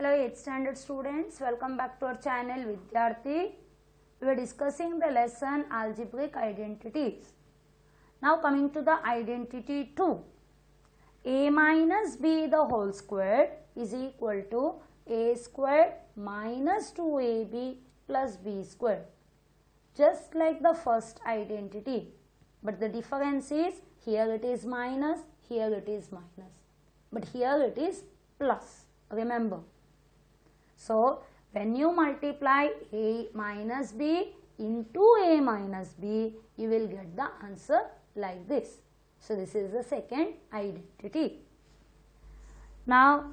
Hello 8th standard students, welcome back to our channel Vidyarthi. We are discussing the lesson algebraic identities. Now coming to the identity 2. A minus b the whole squared is equal to a squared minus 2ab plus b squared. Just like the first identity. But the difference is here it is minus, here it is minus. But here it is plus. Remember. So, when you multiply a minus b into a minus b, you will get the answer like this. So, this is the second identity. Now,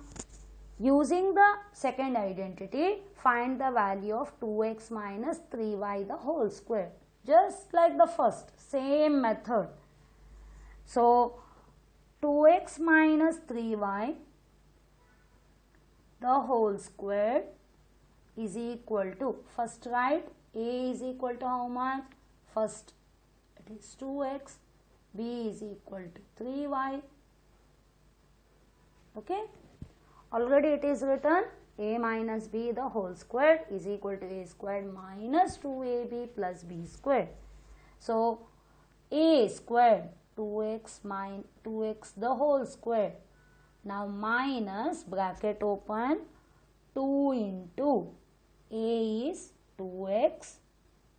using the second identity, find the value of 2x minus 3y the whole square. Just like the first, same method. So, 2x minus 3y the whole square is equal to, first write a is equal to how much? First it is 2x, b is equal to 3y. Okay, already it is written a minus b the whole square is equal to a squared minus 2ab plus b squared. So a squared 2x minus 2x the whole square. Now minus bracket open 2 into a is 2x,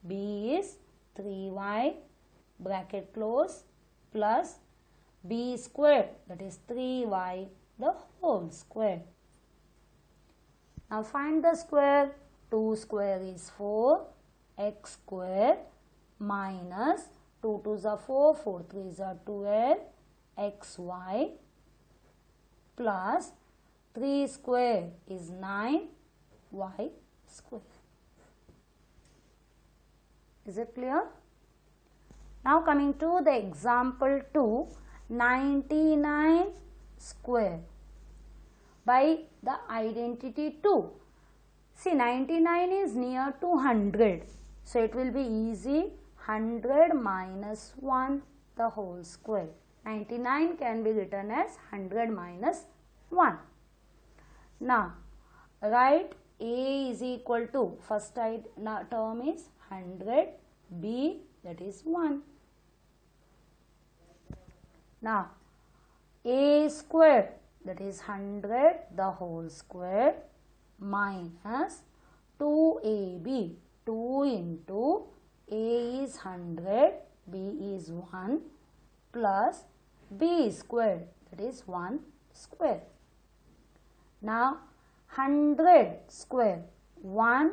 b is 3y, bracket close, plus b square, that is 3y the whole square. Now find the square. 2 square is 4, x square minus 2 2s are 4, 4 3s are 12, xy plus 3 square is 9, y square. Is it clear? Now coming to the example 2, 99 square by the identity 2. See, 99 is near to 100. So it will be easy, 100 minus 1 the whole square. 99 can be written as 100 minus 1. Now, write a is equal to, first term is 100, b that is 1. Now, a square that is 100 the whole square minus 2ab, 2 into a is 100, b is 1 plus b square, that is 1 square. Now 100 square, 1,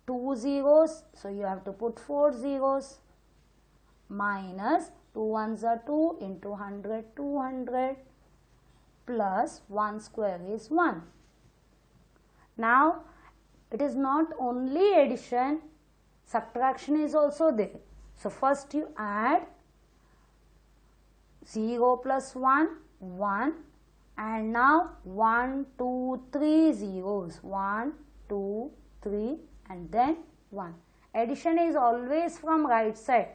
2 zeros, so you have to put 4 zeros, minus 2 ones are 2 into 100, 200 plus 1 square is 1. Now it is not only addition, subtraction is also there. So first you add 0 plus 1, 1, and now 1, 2, 3 zeros, 1, 2, 3 and then 1. Addition is always from right side.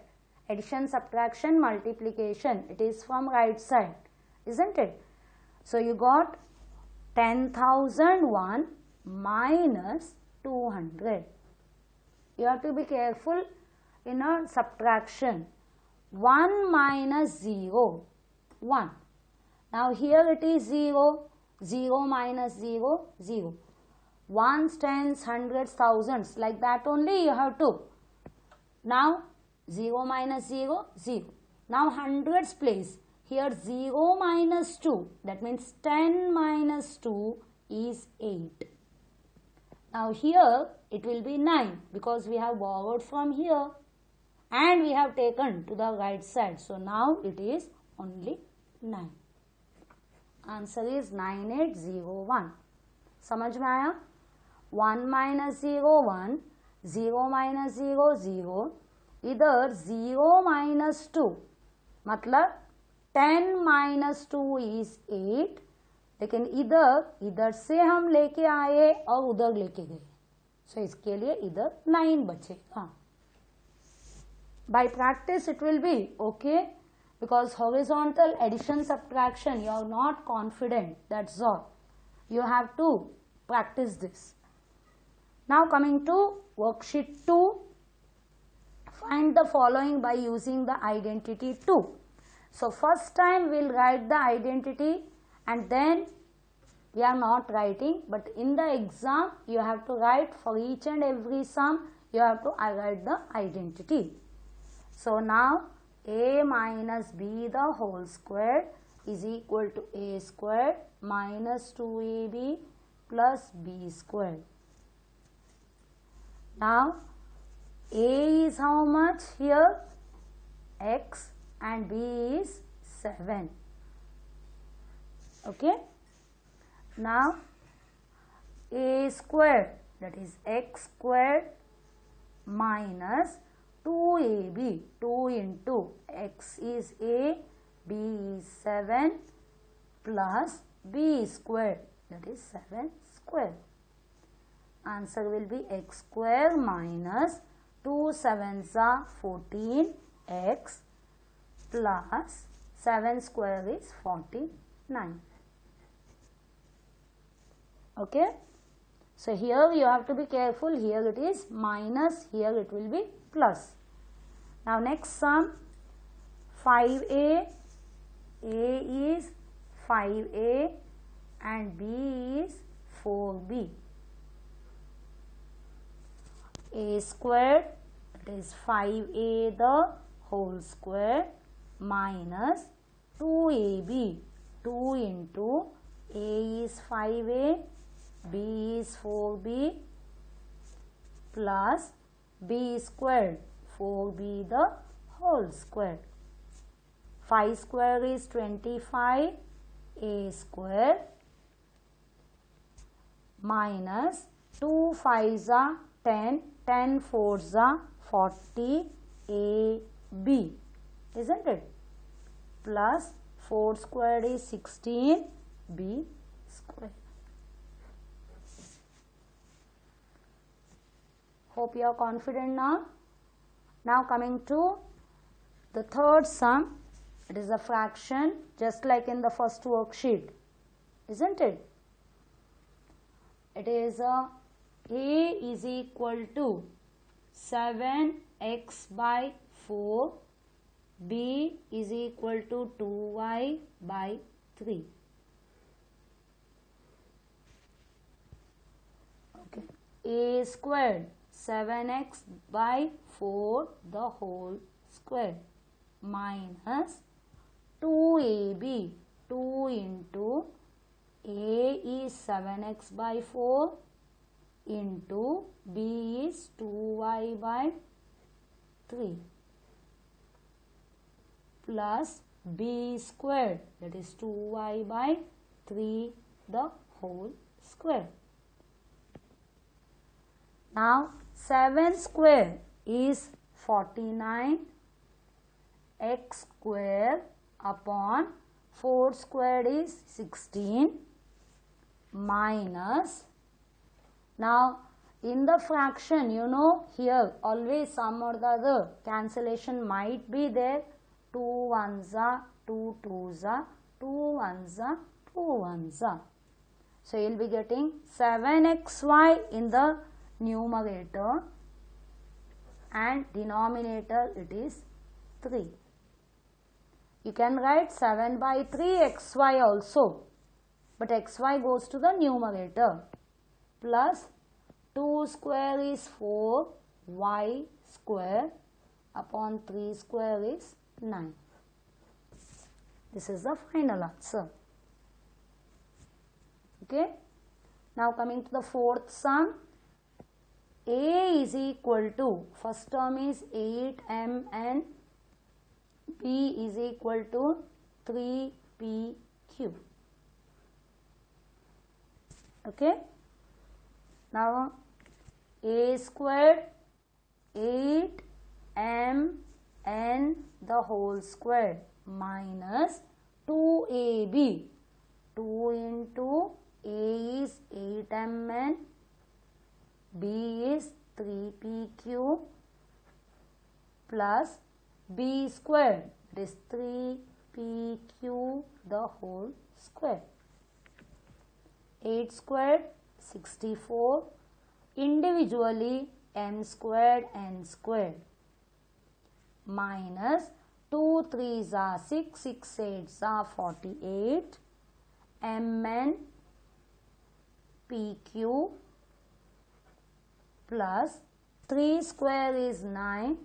Addition, subtraction, multiplication, it is from right side, isn't it? So you got 10,001 minus 200. You have to be careful in a subtraction. 1 minus 0, 1. Now here it is 0, 0 minus 0, 0. Ones, tens, hundreds, thousands, like that only you have to. Now 0 minus 0, 0. Now hundreds place. Here 0 minus 2, that means 10 minus 2 is 8. Now here it will be 9 because we have borrowed from here and we have taken to the right side. So now it is only 9. Answer is 9801. समझ में आया? 1 minus 0, 1, 0 minus 0, 0. इधर 0 minus 2, मतलब 10 minus 2 is 8. लेकिन इधर से हम लेके आए और उधर लेके गए. So इसके लिए इधर 9 बचेगा. By practice it will be okay. Because horizontal addition subtraction you are not confident, that's all. You have to practice this. Now coming to worksheet 2, find the following by using the identity 2. So first time we will write the identity and then we are not writing, but in the exam you have to write for each and every sum, you have to write the identity. So now a minus b the whole square is equal to a square minus 2ab plus b square. Now a is how much here? X, and b is 7. Okay. Now a square, that is x squared minus 2ab, 2 into x is a, b is 7 plus b squared, that is 7 square. Answer will be x square minus 2 7s are 14, x plus 7 square is 49. Okay. So here you have to be careful, here it is minus, here it will be plus. Now next sum, 5a, a is 5a and b is 4b. A squared, that is 5a the whole square minus 2ab, 2 into a is 5a, b is 4b plus b squared, 4b the whole square. 5 square is 25, a square minus 2 5s are 10, 10 4s are 40, ab, isn't it? Plus 4 squared is 16, b square. Hope you are confident now. Now coming to the third sum, it is a fraction just like in the first worksheet, isn't it? It is a is equal to 7x by 4, b is equal to 2y by 3. Okay. A squared, 7x by 4 the whole square minus 2ab, 2 into a is 7x by 4 into b is 2y by 3 plus b squared, that is 2y by 3 the whole square. Now 7 square is 49, x square upon 4 squared is 16 minus, now in the fraction you know here always some or the other cancellation might be there, 2 1s are 2 2s are 2 1s are 2 1s are. So you will be getting 7xy in the numerator and denominator it is 3. You can write 7 by 3 xy also, but xy goes to the numerator, plus 2 square is 4 y square upon 3 square is 9. This is the final answer. Okay. Now coming to the fourth sum, a is equal to, first term is 8mn, b is equal to 3pq. Okay. Now a squared 8mn the whole square minus 2ab, 2 into a is 8mn, b is 3pq plus b squared, that is 3pq the whole square. 8 squared 64. Individually m squared n squared minus 2 3s are 6, 6 8s are 48, mn pq plus 3 square is 9,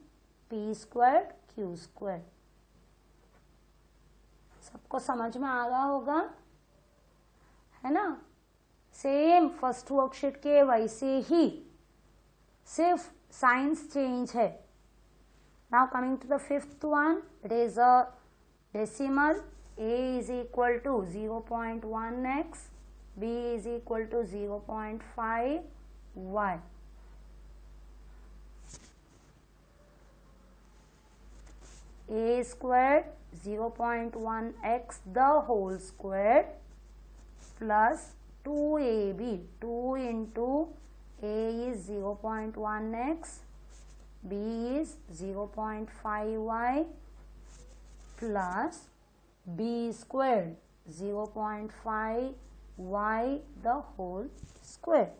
p squared q squared. सबको समझ में आ रहा होगा, है ना? Same first worksheet के वैसे ही, सिर्फ साइंस चेंज है. Now coming to the fifth one, it is a decimal. a is equal to 0.1x, b is equal to 0.5y. a squared 0.1x the whole squared plus 2ab, 2 into a is 0.1x, b is 0.5y plus b squared 0.5y the whole square.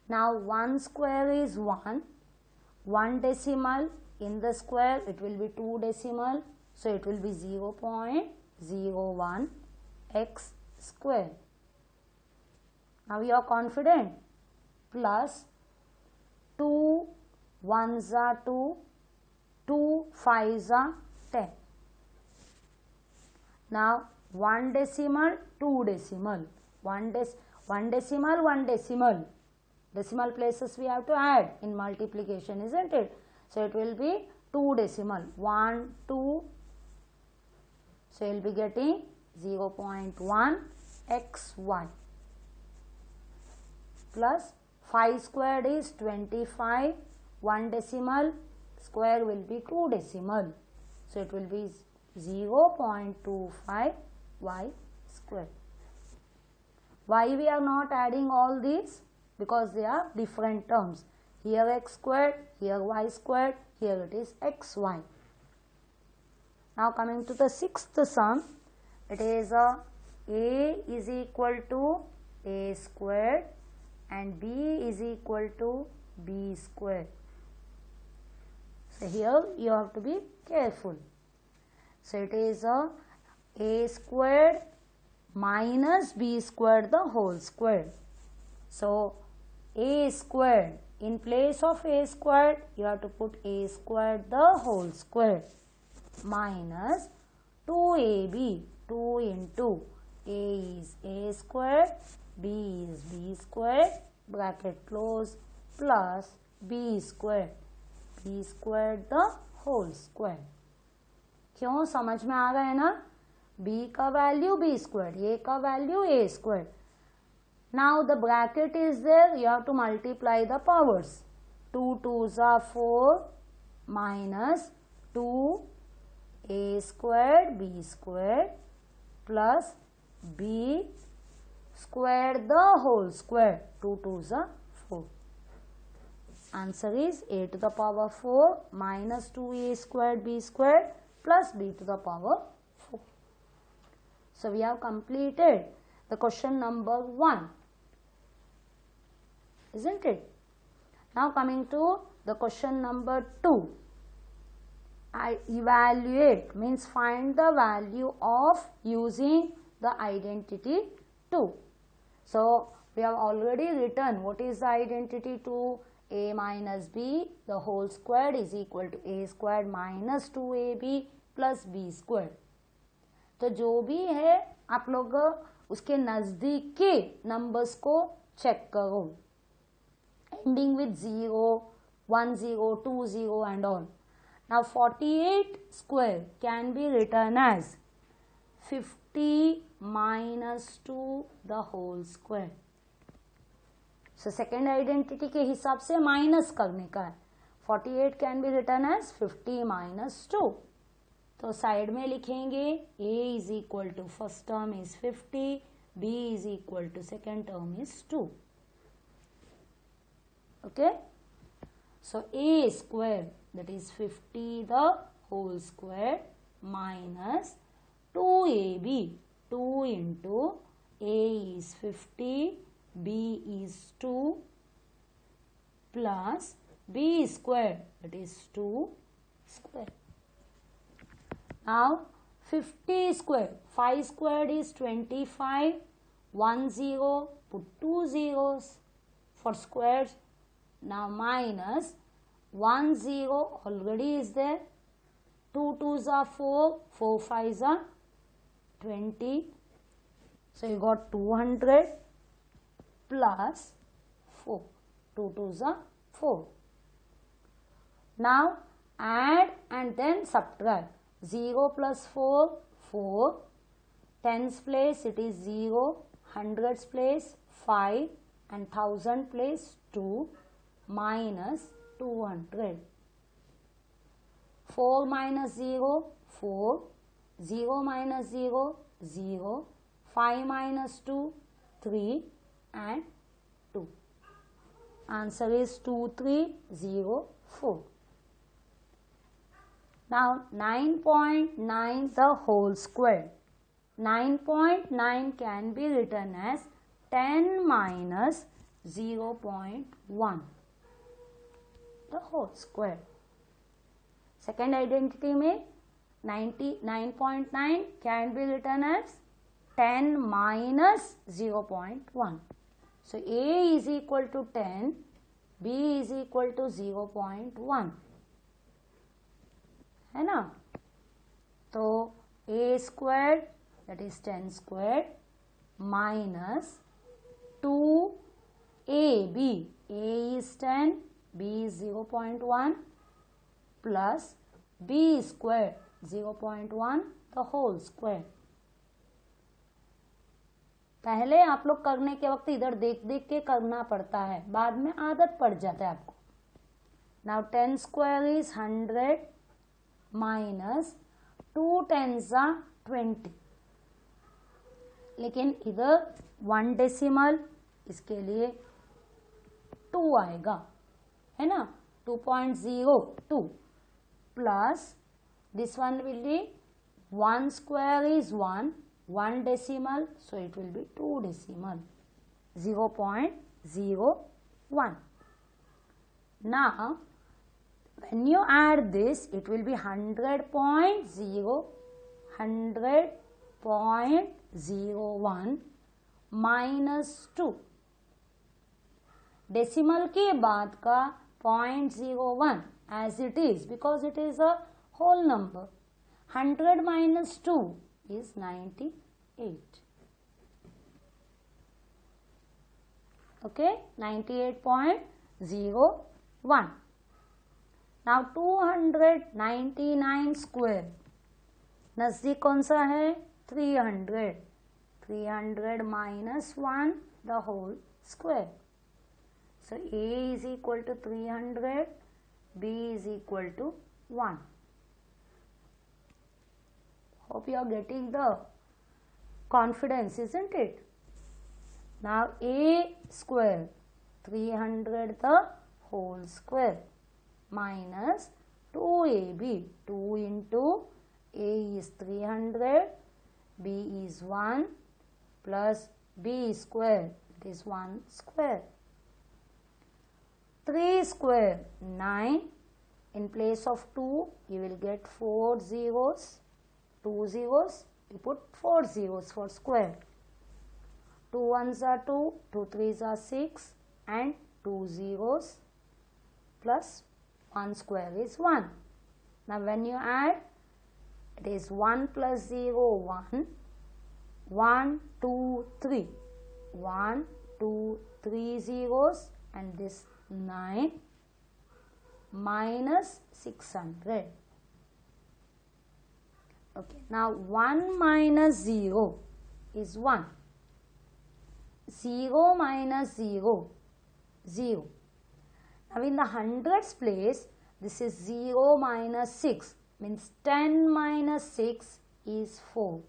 Now 1 square is 1, 1 decimal in the square it will be 2 decimal, so it will be 0.01 x square. Now you are confident. Plus 2 1s are 2, 2 5s are 10. Now 1 decimal, 2 decimal, 1 decimal, 1 decimal. Decimal places we have to add in multiplication, isn't it? So it will be 2 decimal, 1, 2. So you will be getting 0.1 xy plus 5 squared is 25, 1 decimal, square will be 2 decimal. So it will be 0.25 y square. Why we are not adding all these? Because they are different terms. Here x squared, here y squared, here it is xy. Now coming to the sixth sum, it is a is equal to a squared and b is equal to b squared. So here you have to be careful. So it is a squared minus b squared the whole squared. So a squared, in place of a squared you have to put a squared the whole squared minus 2ab, 2 into a is a squared, b is b squared, bracket close, plus b squared the whole square. क्यों? समझ में आ रहा है ना? b का value b squared, a का value a squared. Now the bracket is there, you have to multiply the powers. 2 2s are 4 minus 2 a squared b squared plus b squared the whole square. 2 2s are 4. Answer is a to the power 4 minus 2a squared b squared plus b to the power 4. So we have completed the question number 1. Isn't it? Now coming to the question number 2. I evaluate means find the value of using the identity 2. So we have already written what is the identity 2. A minus b the whole squared is equal to a squared minus 2ab plus b squared. तो जो भी है आप लोग उसके नज़दीक के numbers को चेक करो. Ending with 0, 1 0, 2 0 and all. Now 48 square can be written as 50 minus 2 the whole square. So second identity के हिसाब से माइनस करने का है. 48 can be written as 50 minus 2. तो साइड में लिखेंगे a is equal to first term is 50, b is equal to second term is 2. Okay. So a square, that is 50 the whole square minus 2ab, 2 into A is 50, B is 2 plus B squared, that is 2 square. Now 50 squared, 5 squared is 25, 1 0, put 2 zeros for squares. Now minus 1 0 already is there, 2 2s are 4, 4 5s are 20. So you got 200 plus 4, 2 2s are 4. Now add and then subtract. 0 plus 4, 4. Tens place it is 0. Hundreds place 5. And thousand place 2. Minus 200. 4 minus 0, 4. 0 minus 0, 0. 5 minus 2, 3. And 2. Answer is 2304. Now 9.9 the whole square. 9.9 can be written as 10 minus 0.1 the whole square. Second identity में 9.9 can be written as 10 minus 0.1. So A is equal to 10, B is equal to 0.1. है ना? तो A squared, that is 10 squared, minus 2AB. A is 10, B is 0.1, plus B squared 0.1 the whole square. पहले आप लोग करने के वक्त इधर देख देख के करना पड़ता है, बाद में आदत पड़ जाता है आपको. Now 10 square is 100 minus 2 tens are 20. लेकिन इधर 1 डेसिमल, इसके लिए 2 आएगा, है ना? 2.02 plus this one will be 1 square is 1 decimal, so it will be 2 decimal, 0.01. Now when you add this, it will be 100.01 minus 2. Decimal के बाद का 0.01 as it is, because it is a whole number. 100 minus 2 is 98. Okay, 98.01. Now 299 square. नजदीक कौन सा है? 300. 300 minus 1 the whole square. So A is equal to 300, B is equal to 1. Hope you are getting the confidence, isn't it? Now A square, 300 the whole square, minus 2AB. 2 into A is 300, B is 1, plus B square, it is 1 square. 3 square, 9. In place of 2, you will get 4 zeros. 2 zeros, you put 4 zeros for square. 2 ones are 2, 2 threes are 6, and 2 zeros plus 1 square is 1. Now when you add, it is 1 plus 0, 1, 1, 2, 3, 1, 2, 3 zeros, and this 9 minus 600. Okay, now 1 minus 0 is 1. 0 minus 0, 0. Now in the hundreds place, this is 0 minus 6, means 10 minus 6 is 4.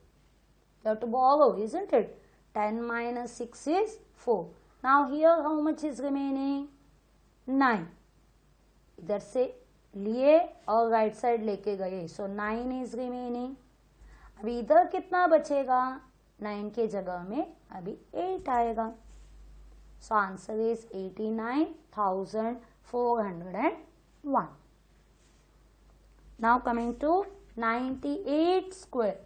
You have to borrow, isn't it? 10 minus 6 is 4. Now here how much is remaining? 9. इधर से लिए और right side लेके गए, सो 9 is remaining. अभी इधर कितना बचेगा? 9 के जगह में अभी 8 आएगा. So answer is 89,401. Now coming to 98 square.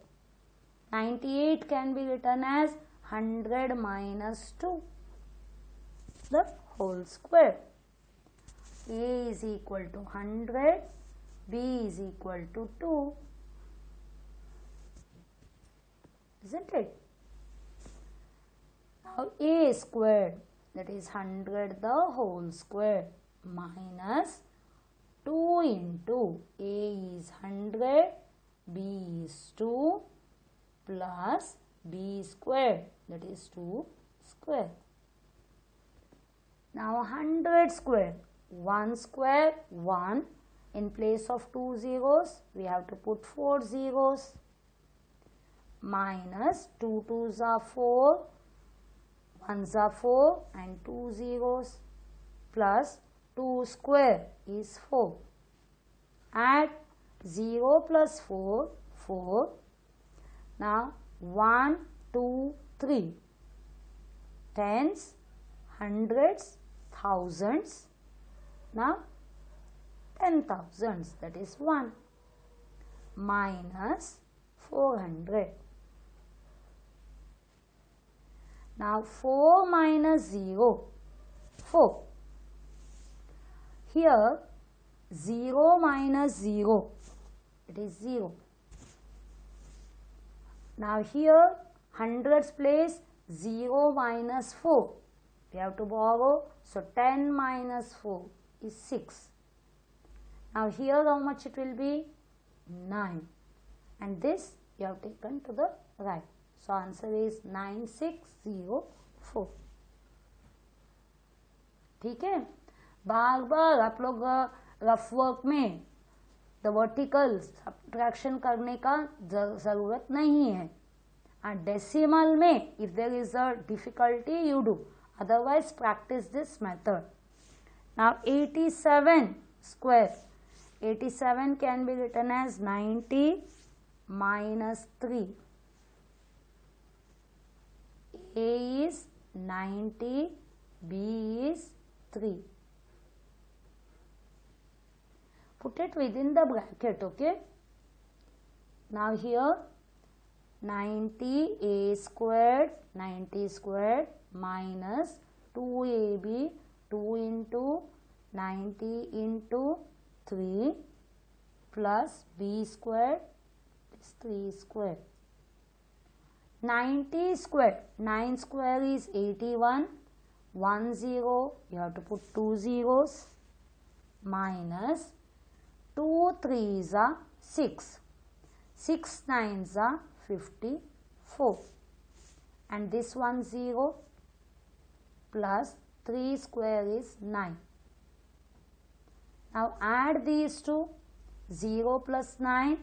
98 can be written as 100 minus 2, the whole square. A is equal to 100, B is equal to 2, isn't it? Now A squared, that is 100 the whole square, minus 2 into A is 100, B is 2, plus B squared, that is 2 square. Now 100 square, 1 square 1, in place of 2 zeros we have to put 4 zeros, minus 2 2s are 4, 1s are 4 and 2 zeros, plus 2 square is 4. Add 0 plus 4, 4. Now 1, 2, 3. Tens, hundreds, thousands. Now 10,000s, that is 1. Minus 400. Now 4 minus 0, 4. Here 0 minus 0, it is 0. Now here hundreds place 0 minus 4. We have to borrow, so 10 minus 4 is 6. Now here how much it will be? 9. And this you have taken to the right. So answer is 9604. ठीक है. बार बार आप लोग rough work में the vertical subtraction करने का जरूरत नहीं है. डेसिमल में if there is a difficulty you do, otherwise practice this method. Now 87 square, 87 can be written as 90 minus 3. A is 90, B is 3. Put it within the bracket, okay? Now here 90 A squared, 90 squared minus 2AB, 2 into 90 into 3 plus B squared is 3 squared. 90 square, 9 square is 81, 1 0, you have to put 2 zeros, minus 2 3s are 6, 6 9s are 54, and this one 0 plus 3 square is 9. Now add these two, 0 plus 9,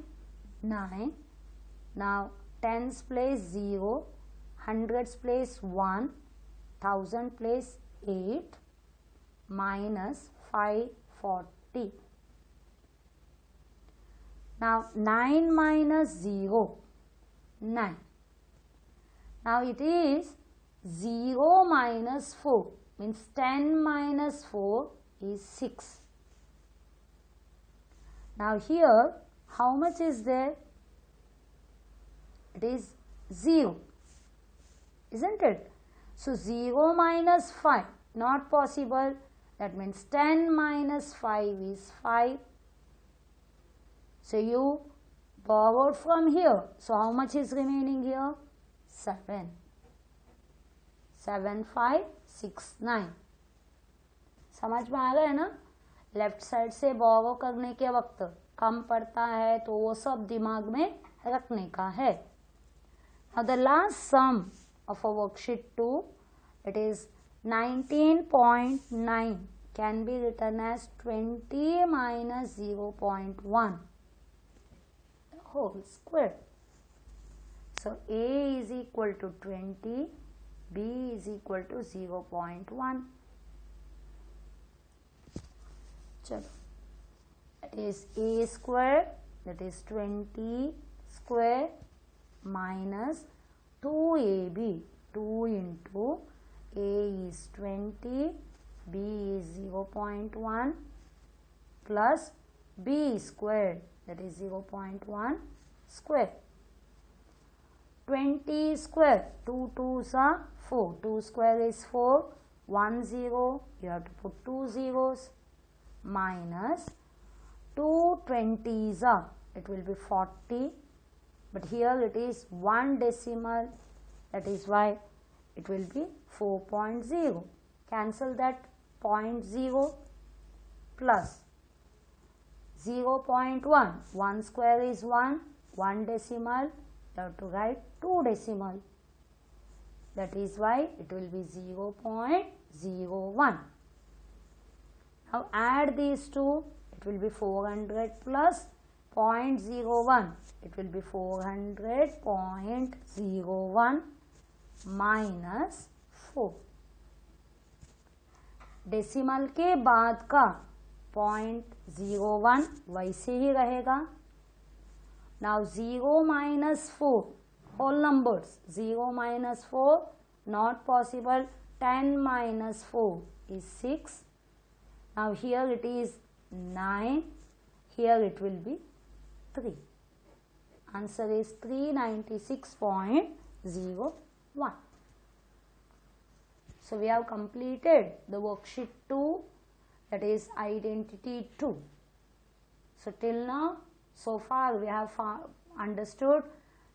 9. Now tens place 0, hundreds place 1, thousand place 8, minus 540. Now 9 minus 0, 9. Now it is 0 minus 4, means 10 minus 4 is 6. Now here how much is there? It is 0, isn't it? So 0 minus 5, not possible. That means 10 minus 5 is 5. So you borrowed from here. So how much is remaining here? 7. 7 5 6 9. समझ में आ गया है ना? Left side से बोरो करने के वक्त कम पड़ता है तो वो सब दिमाग में रखने का है. Now the last sum of a worksheet 2, it is 19.9 can be written as 20 minus 0.1 the whole square. So A is equal to 20, B is equal to 0.1. Chalo. That is A square, that is 20 square minus 2ab, 2 into a is 20, b is 0.1 plus b squared, that is 0.1 square. 20 square, 2 2s are 4, 2 square is 4, 1 0, you have to put 2 zeros, minus 2 20s are, it will be 40, but here it is 1 decimal, that is why it will be 4.0. Cancel that 0.0 plus 0.1, 1 square is 1, 1 decimal, you have to write 2 decimal, that is why it will be 0.01. Now add these two, it will be 400 plus 0.01, it will be 400.01 minus 4. Decimal के बाद का 0.01 वैसे ही रहेगा. Now 0 minus 4, whole numbers, 0 minus 4 not possible, 10 minus 4 is 6. Now here it is 9, here it will be 3. Answer is 396.01. So we have completed the worksheet 2, that is identity 2. So till now, so far we have understood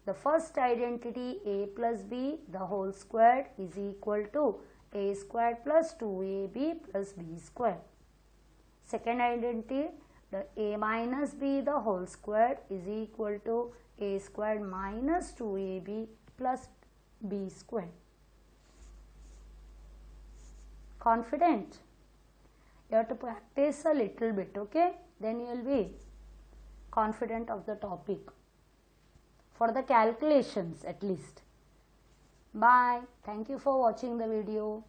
the first identity a plus b the whole squared is equal to a squared plus 2ab plus b squared. Second identity, the a minus b the whole squared is equal to a squared minus 2ab plus b squared. Confident? You have to practice a little bit, okay? Then you will be confident of the topic. For the calculations at least. Bye. Thank you for watching the video.